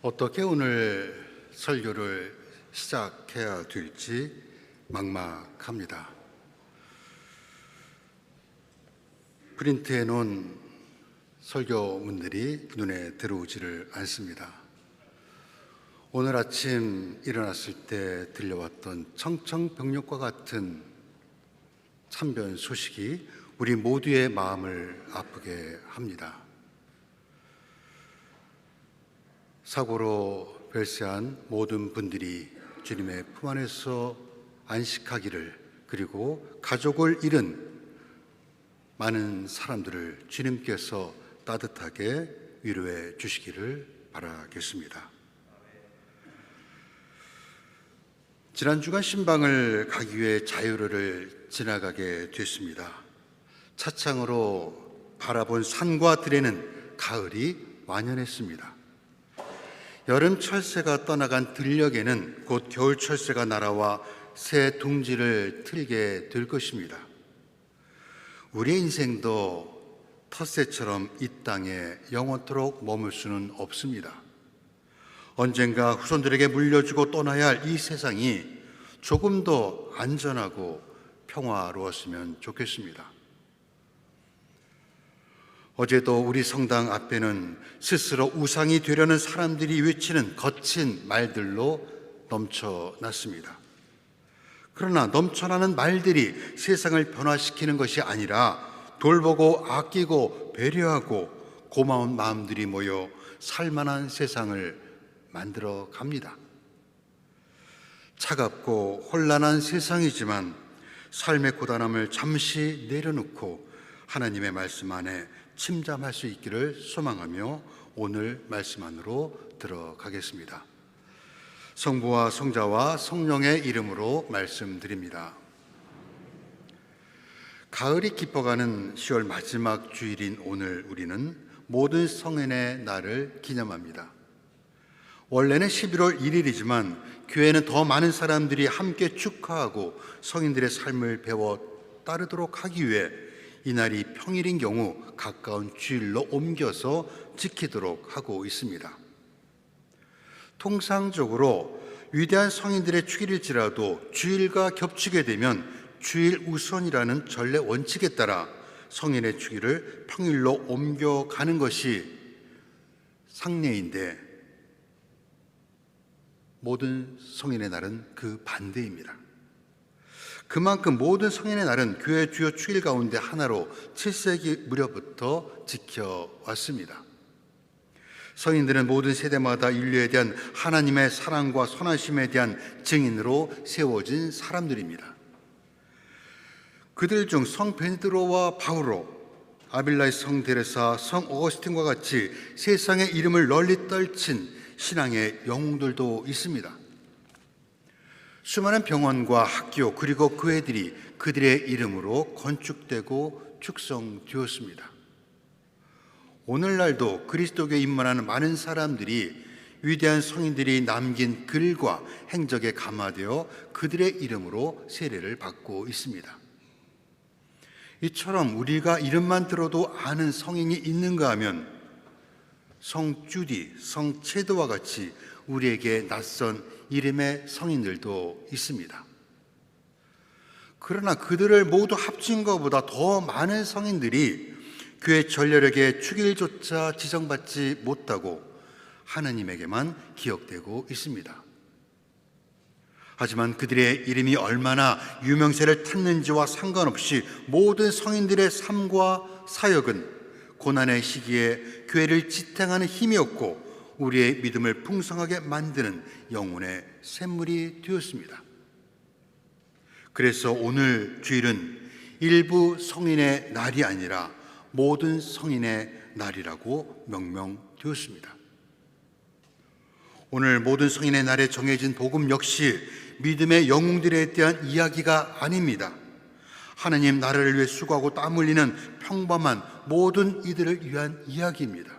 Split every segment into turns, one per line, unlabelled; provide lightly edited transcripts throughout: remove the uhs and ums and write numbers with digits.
어떻게 오늘 설교를 시작해야 될지 막막합니다. 프린트해 놓은 설교문들이 눈에 들어오지를 않습니다. 오늘 아침 일어났을 때 들려왔던 청청병력과 같은 참변 소식이 우리 모두의 마음을 아프게 합니다. 사고로 별세한 모든 분들이 주님의 품 안에서 안식하기를, 그리고 가족을 잃은 많은 사람들을 주님께서 따뜻하게 위로해 주시기를 바라겠습니다. 지난 주간 신방을 가기 위해 자유로를 지나가게 됐습니다. 차창으로 바라본 산과 들에는 가을이 완연했습니다. 여름 철새가 떠나간 들녘에는 곧 겨울 철새가 날아와 새 둥지를 틀게 될 것입니다. 우리의 인생도 텃새처럼 이 땅에 영원토록 머물 수는 없습니다. 언젠가 후손들에게 물려주고 떠나야 할 이 세상이 조금 더 안전하고 평화로웠으면 좋겠습니다. 어제도 우리 성당 앞에는 스스로 우상이 되려는 사람들이 외치는 거친 말들로 넘쳐났습니다. 그러나 넘쳐나는 말들이 세상을 변화시키는 것이 아니라 돌보고 아끼고 배려하고 고마운 마음들이 모여 살만한 세상을 만들어 갑니다. 차갑고 혼란한 세상이지만 삶의 고단함을 잠시 내려놓고 하나님의 말씀 안에 침잠할 수 있기를 소망하며 오늘 말씀 안으로 들어가겠습니다. 성부와 성자와 성령의 이름으로 말씀드립니다. 가을이 깊어가는 10월 마지막 주일인 오늘 우리는 모든 성인의 날을 기념합니다. 원래는 11월 1일이지만 교회는 더 많은 사람들이 함께 축하하고 성인들의 삶을 배워 따르도록 하기 위해 이날이 평일인 경우 가까운 주일로 옮겨서 지키도록 하고 있습니다. 통상적으로 위대한 성인들의 축일일지라도 주일과 겹치게 되면 주일 우선이라는 전례 원칙에 따라 성인의 축일을 평일로 옮겨가는 것이 상례인데, 모든 성인의 날은 그 반대입니다. 그만큼 모든 성인의 날은 교회 주요 축일 가운데 하나로 7세기 무렵부터 지켜왔습니다. 성인들은 모든 세대마다 인류에 대한 하나님의 사랑과 선하심에 대한 증인으로 세워진 사람들입니다. 그들 중 성 베드로와 바울로, 아빌라의 성 데레사, 성 어거스틴과 같이 세상의 이름을 널리 떨친 신앙의 영웅들도 있습니다. 수많은 병원과 학교 그리고 교회들이 그들의 이름으로 건축되고 축성되었습니다. 오늘날도 그리스도교에 입문하는 많은 사람들이 위대한 성인들이 남긴 글과 행적에 감화되어 그들의 이름으로 세례를 받고 있습니다. 이처럼 우리가 이름만 들어도 아는 성인이 있는가 하면 성 주디, 성 체드와 같이 우리에게 낯선 이름의 성인들도 있습니다. 그러나 그들을 모두 합친 것보다 더 많은 성인들이 교회 전례력의 축일조차 지정받지 못하고 하나님에게만 기억되고 있습니다. 하지만 그들의 이름이 얼마나 유명세를 탔는지와 상관없이 모든 성인들의 삶과 사역은 고난의 시기에 교회를 지탱하는 힘이었고 우리의 믿음을 풍성하게 만드는 영혼의 샘물이 되었습니다. 그래서 오늘 주일은 일부 성인의 날이 아니라 모든 성인의 날이라고 명명되었습니다. 오늘 모든 성인의 날에 정해진 복음 역시 믿음의 영웅들에 대한 이야기가 아닙니다. 하나님 나라를 위해 수고하고 땀 흘리는 평범한 모든 이들을 위한 이야기입니다.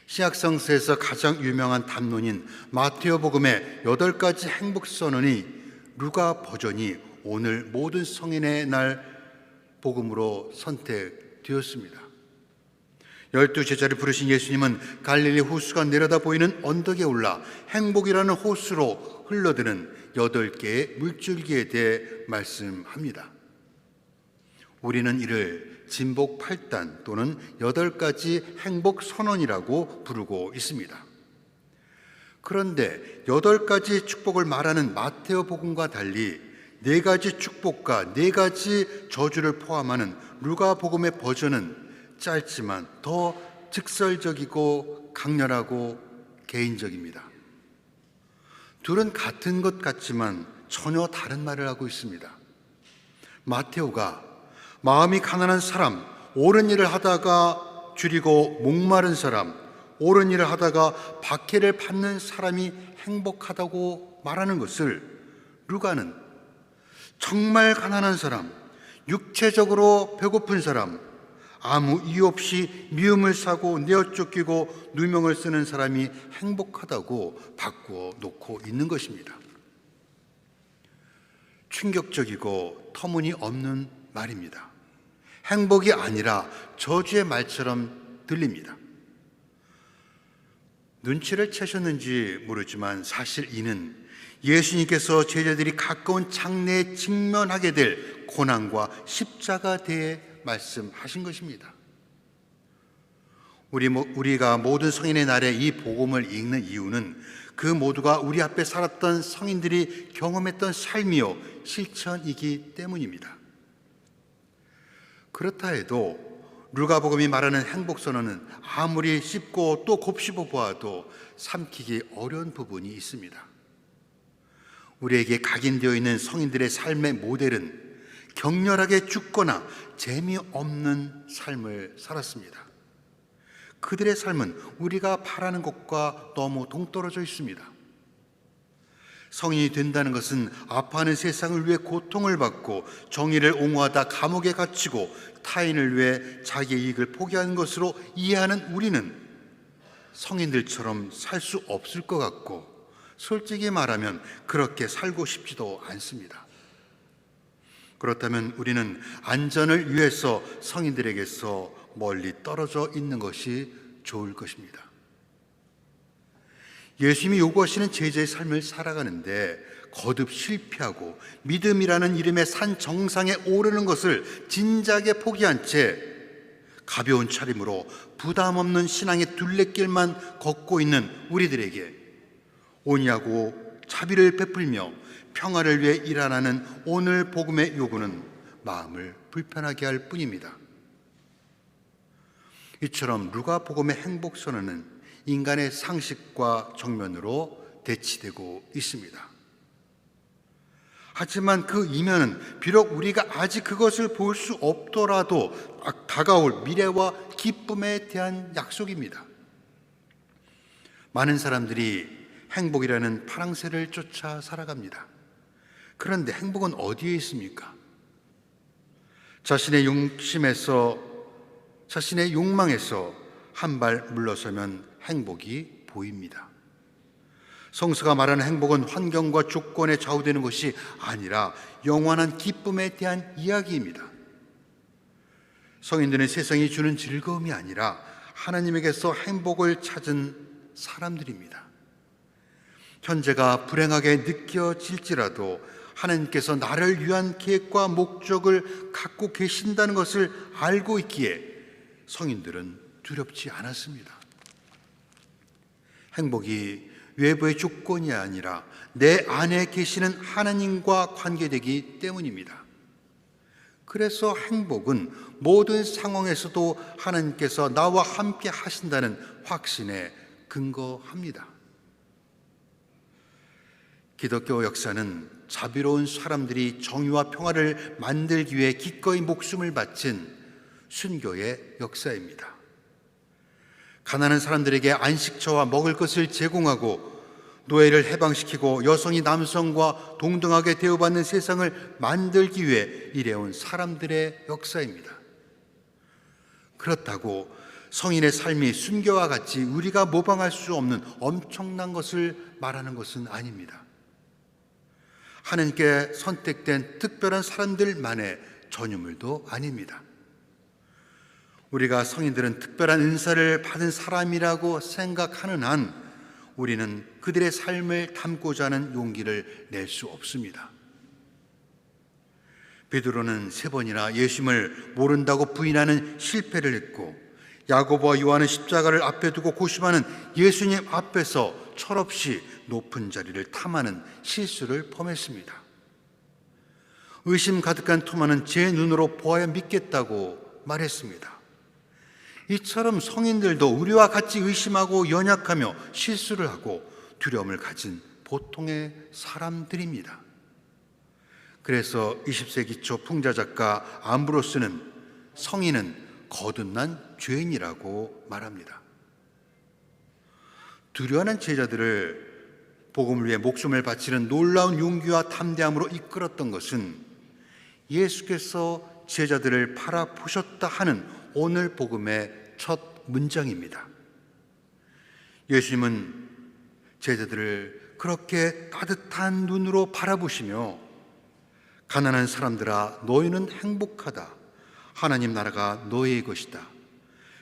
신약성서에서 가장 유명한 담론인 마테오복음의 8가지 행복선언이 루가 버전이 오늘 모든 성인의 날 복음으로 선택되었습니다. 열두 제자를 부르신 예수님은 갈릴리 호수가 내려다 보이는 언덕에 올라 행복이라는 호수로 흘러드는 8개의 물줄기에 대해 말씀합니다. 우리는 이를 진복 8단 또는 8가지 행복 선언이라고 부르고 있습니다. 그런데 8가지 축복을 말하는 마테오 복음과 달리 4가지 축복과 4가지 저주를 포함하는 루가 복음의 버전은 짧지만 더 직설적이고 강렬하고 개인적입니다. 둘은 같은 것 같지만 전혀 다른 말을 하고 있습니다. 마테오가 마음이 가난한 사람, 옳은 일을 하다가 줄이고 목마른 사람, 옳은 일을 하다가 박해를 받는 사람이 행복하다고 말하는 것을 루가는 정말 가난한 사람, 육체적으로 배고픈 사람, 아무 이유 없이 미움을 사고 내어쫓기고 누명을 쓰는 사람이 행복하다고 바꾸어 놓고 있는 것입니다. 충격적이고 터무니없는 말입니다. 행복이 아니라 저주의 말처럼 들립니다. 눈치를 채셨는지 모르지만 사실 이는 예수님께서 제자들이 가까운 장래에 직면하게 될 고난과 십자가에 대해 말씀하신 것입니다. 우리가 모든 성인의 날에 이 복음을 읽는 이유는 그 모두가 우리 앞에 살았던 성인들이 경험했던 삶이요 실천이기 때문입니다. 그렇다 해도 루가복음이 말하는 행복선언은 아무리 씹고 또 곱씹어 보아도 삼키기 어려운 부분이 있습니다. 우리에게 각인되어 있는 성인들의 삶의 모델은 격렬하게 죽거나 재미없는 삶을 살았습니다. 그들의 삶은 우리가 바라는 것과 너무 동떨어져 있습니다. 성인이 된다는 것은 아파하는 세상을 위해 고통을 받고 정의를 옹호하다 감옥에 갇히고 타인을 위해 자기의 이익을 포기하는 것으로 이해하는 우리는 성인들처럼 살 수 없을 것 같고 솔직히 말하면 그렇게 살고 싶지도 않습니다. 그렇다면 우리는 안전을 위해서 성인들에게서 멀리 떨어져 있는 것이 좋을 것입니다. 예수님이 요구하시는 제자의 삶을 살아가는데 거듭 실패하고 믿음이라는 이름의 산 정상에 오르는 것을 진작에 포기한 채 가벼운 차림으로 부담 없는 신앙의 둘레길만 걷고 있는 우리들에게 온유하고 자비를 베풀며 평화를 위해 일하는 오늘 복음의 요구는 마음을 불편하게 할 뿐입니다. 이처럼 루가 복음의 행복 선언은 인간의 상식과 정면으로 대치되고 있습니다. 하지만 그 이면은 비록 우리가 아직 그것을 볼 수 없더라도 다가올 미래와 기쁨에 대한 약속입니다. 많은 사람들이 행복이라는 파랑새를 쫓아 살아갑니다. 그런데 행복은 어디에 있습니까? 자신의 욕망에서 한 발 물러서면 행복이 보입니다. 성서가 말하는 행복은 환경과 조건에 좌우되는 것이 아니라 영원한 기쁨에 대한 이야기입니다. 성인들은 세상이 주는 즐거움이 아니라 하나님에게서 행복을 찾은 사람들입니다. 현재가 불행하게 느껴질지라도 하나님께서 나를 위한 계획과 목적을 갖고 계신다는 것을 알고 있기에 성인들은 두렵지 않았습니다. 행복이 외부의 조건이 아니라 내 안에 계시는 하나님과 관계되기 때문입니다. 그래서 행복은 모든 상황에서도 하나님께서 나와 함께 하신다는 확신에 근거합니다. 기독교 역사는 자비로운 사람들이 정의와 평화를 만들기 위해 기꺼이 목숨을 바친 순교의 역사입니다. 가난한 사람들에게 안식처와 먹을 것을 제공하고 노예를 해방시키고 여성이 남성과 동등하게 대우받는 세상을 만들기 위해 일해온 사람들의 역사입니다. 그렇다고 성인의 삶이 순교와 같이 우리가 모방할 수 없는 엄청난 것을 말하는 것은 아닙니다. 하나님께 선택된 특별한 사람들만의 전유물도 아닙니다. 우리가 성인들은 특별한 은사를 받은 사람이라고 생각하는 한 우리는 그들의 삶을 담고자 하는 용기를 낼 수 없습니다. 베드로는 3번이나 예수님을 모른다고 부인하는 실패를 했고, 야고보와 요한은 십자가를 앞에 두고 고심하는 예수님 앞에서 철없이 높은 자리를 탐하는 실수를 범했습니다. 의심 가득한 토마는 제 눈으로 보아야 믿겠다고 말했습니다. 이처럼 성인들도 우리와 같이 의심하고 연약하며 실수를 하고 두려움을 가진 보통의 사람들입니다. 그래서 20세기 초 풍자작가 암브로스는 성인은 거듭난 죄인이라고 말합니다. 두려워하는 제자들을 복음을 위해 목숨을 바치는 놀라운 용기와 담대함으로 이끌었던 것은 예수께서 제자들을 바라보셨다 하는 오늘 복음의 첫 문장입니다. 예수님은 제자들을 그렇게 따뜻한 눈으로 바라보시며 가난한 사람들아 너희는 행복하다. 하나님 나라가 너희의 것이다.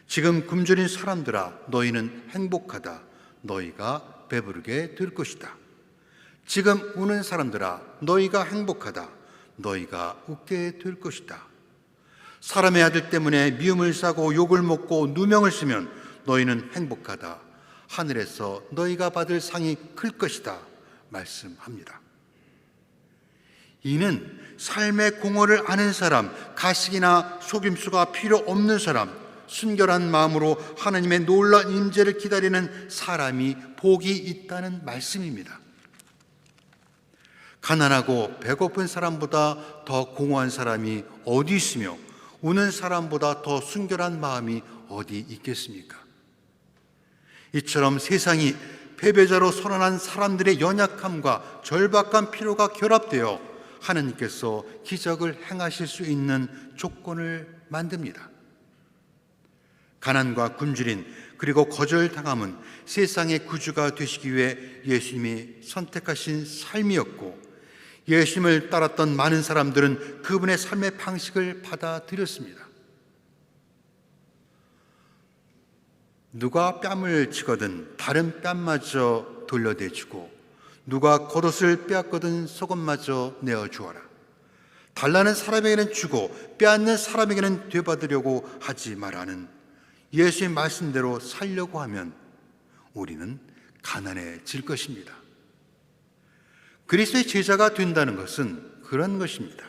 지금 굶주린 사람들아 너희는 행복하다. 너희가 배부르게 될 것이다. 지금 우는 사람들아 너희가 행복하다. 너희가 웃게 될 것이다. 사람의 아들 때문에 미움을 사고 욕을 먹고 누명을 쓰면 너희는 행복하다. 하늘에서 너희가 받을 상이 클 것이다. 말씀합니다. 이는 삶의 공허를 아는 사람, 가식이나 속임수가 필요 없는 사람, 순결한 마음으로 하나님의 놀라운 임재를 기다리는 사람이 복이 있다는 말씀입니다. 가난하고 배고픈 사람보다 더 공허한 사람이 어디 있으며 우는 사람보다 더 순결한 마음이 어디 있겠습니까? 이처럼 세상이 패배자로 선언한 사람들의 연약함과 절박한 필요가 결합되어 하나님께서 기적을 행하실 수 있는 조건을 만듭니다. 가난과 굶주림 그리고 거절당함은 세상의 구주가 되시기 위해 예수님이 선택하신 삶이었고, 예수님을 따랐던 많은 사람들은 그분의 삶의 방식을 받아들였습니다. 누가 뺨을 치거든 다른 뺨마저 돌려대주고, 누가 겉옷을 빼앗거든 속옷마저 내어주어라. 달라는 사람에게는 주고 빼앗는 사람에게는 되받으려고 하지 말라는 예수의 말씀대로 살려고 하면 우리는 가난해질 것입니다. 그리스도의 제자가 된다는 것은 그런 것입니다.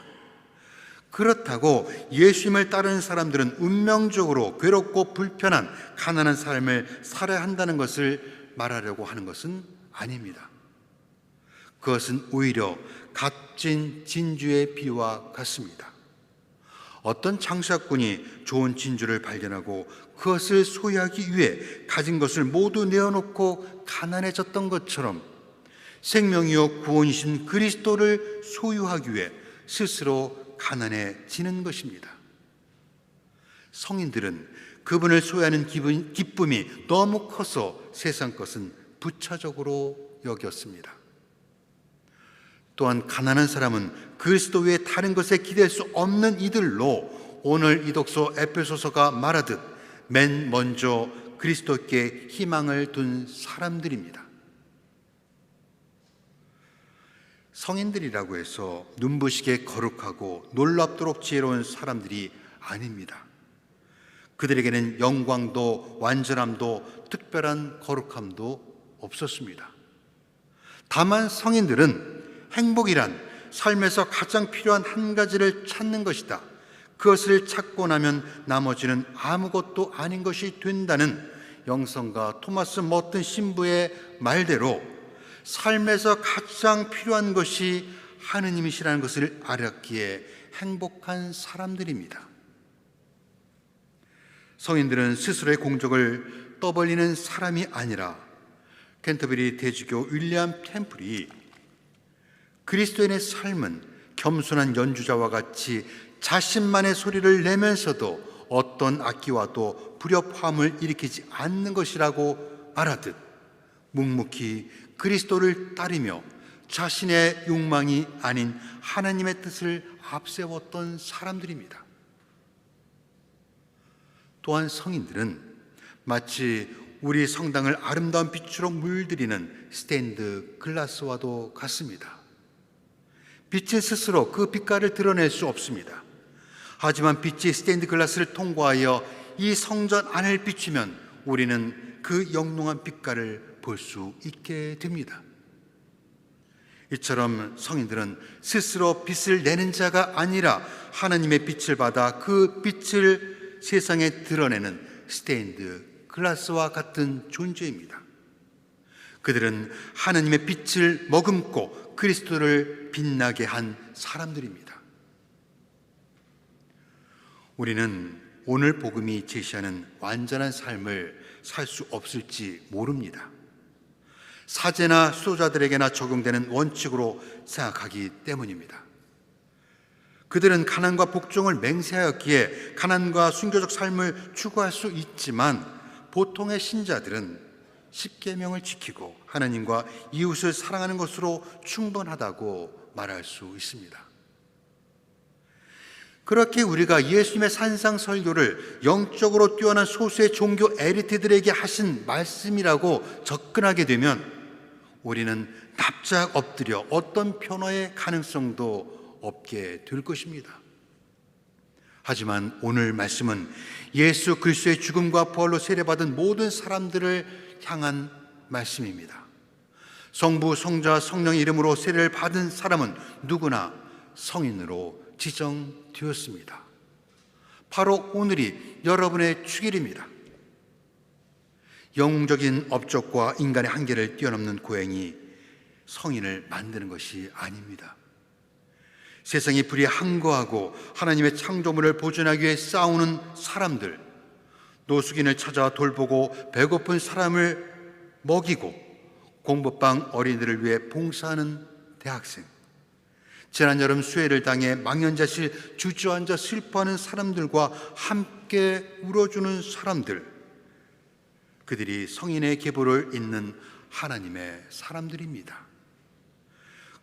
그렇다고 예수님을 따르는 사람들은 운명적으로 괴롭고 불편한 가난한 삶을 살아야 한다는 것을 말하려고 하는 것은 아닙니다. 그것은 오히려 값진 진주의 비유와 같습니다. 어떤 장사꾼이 좋은 진주를 발견하고 그것을 소유하기 위해 가진 것을 모두 내어놓고 가난해졌던 것처럼 생명이요 구원이신 그리스도를 소유하기 위해 스스로 가난해지는 것입니다. 성인들은 그분을 소유하는 기쁨이 너무 커서 세상 것은 부차적으로 여겼습니다. 또한 가난한 사람은 그리스도 외에 다른 것에 기댈 수 없는 이들로 오늘 이 독서 에베소서가 말하듯 맨 먼저 그리스도께 희망을 둔 사람들입니다. 성인들이라고 해서 눈부시게 거룩하고 놀랍도록 지혜로운 사람들이 아닙니다. 그들에게는 영광도 완전함도 특별한 거룩함도 없었습니다. 다만 성인들은 행복이란 삶에서 가장 필요한 한 가지를 찾는 것이다. 그것을 찾고 나면 나머지는 아무것도 아닌 것이 된다는 영성가 토마스 머튼 신부의 말대로 삶에서 가장 필요한 것이 하느님이시라는 것을 알았기에 행복한 사람들입니다. 성인들은 스스로의 공적을 떠벌리는 사람이 아니라 캔터베리 대주교 윌리엄 템플이 그리스도인의 삶은 겸손한 연주자와 같이 자신만의 소리를 내면서도 어떤 악기와도 불협화음을 일으키지 않는 것이라고 말하듯 묵묵히 그리스도를 따르며 자신의 욕망이 아닌 하나님의 뜻을 앞세웠던 사람들입니다. 또한 성인들은 마치 우리 성당을 아름다운 빛으로 물들이는 스테인드 글라스와도 같습니다. 빛은 스스로 그 빛깔을 드러낼 수 없습니다. 하지만 빛이 스테인드 글라스를 통과하여 이 성전 안을 비추면 우리는 그 영롱한 빛깔을 볼 수 있게 됩니다. 이처럼 성인들은 스스로 빛을 내는 자가 아니라 하나님의 빛을 받아 그 빛을 세상에 드러내는 스테인드 글라스와 같은 존재입니다. 그들은 하나님의 빛을 머금고 그리스도를 빛나게 한 사람들입니다. 우리는 오늘 복음이 제시하는 완전한 삶을 살 수 없을지 모릅니다. 사제나 수도자들에게나 적용되는 원칙으로 생각하기 때문입니다. 그들은 가난과 복종을 맹세하였기에 가난과 순교적 삶을 추구할 수 있지만 보통의 신자들은 십계명을 지키고 하나님과 이웃을 사랑하는 것으로 충분하다고 말할 수 있습니다. 그렇게 우리가 예수님의 산상설교를 영적으로 뛰어난 소수의 종교 엘리트들에게 하신 말씀이라고 접근하게 되면 우리는 납작 엎드려 어떤 변화의 가능성도 없게 될 것입니다. 하지만 오늘 말씀은 예수 그리스도의 죽음과 부활로 세례받은 모든 사람들을 향한 말씀입니다. 성부, 성자, 성령의 이름으로 세례를 받은 사람은 누구나 성인으로 지정되었습니다. 바로 오늘이 여러분의 축일입니다. 영웅적인 업적과 인간의 한계를 뛰어넘는 고행이 성인을 만드는 것이 아닙니다. 세상이 불이 한거하고 하나님의 창조물을 보존하기 위해 싸우는 사람들, 노숙인을 찾아 돌보고 배고픈 사람을 먹이고 공부방 어린이들을 위해 봉사하는 대학생, 지난 여름 수해를 당해 망연자실 주저앉아 슬퍼하는 사람들과 함께 울어주는 사람들, 그들이 성인의 계보를 잇는 하나님의 사람들입니다.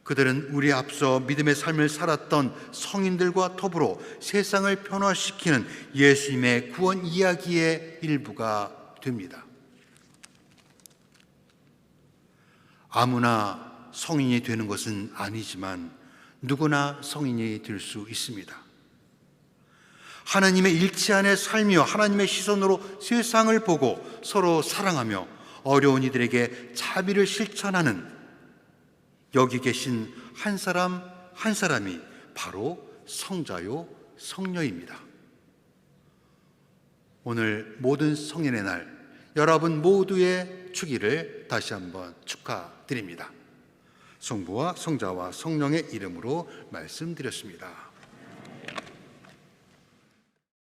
그들은 우리 앞서 믿음의 삶을 살았던 성인들과 더불어 세상을 변화시키는 예수님의 구원 이야기의 일부가 됩니다. 아무나 성인이 되는 것은 아니지만 누구나 성인이 될 수 있습니다. 하나님의 일치 안의 삶이요 하나님의 시선으로 세상을 보고 서로 사랑하며 어려운 이들에게 자비를 실천하는 여기 계신 한 사람 한 사람이 바로 성자요 성녀입니다. 오늘 모든 성인의 날, 여러분 모두의 축일을 다시 한번 축하드립니다. 성부와 성자와 성령의 이름으로 말씀드렸습니다.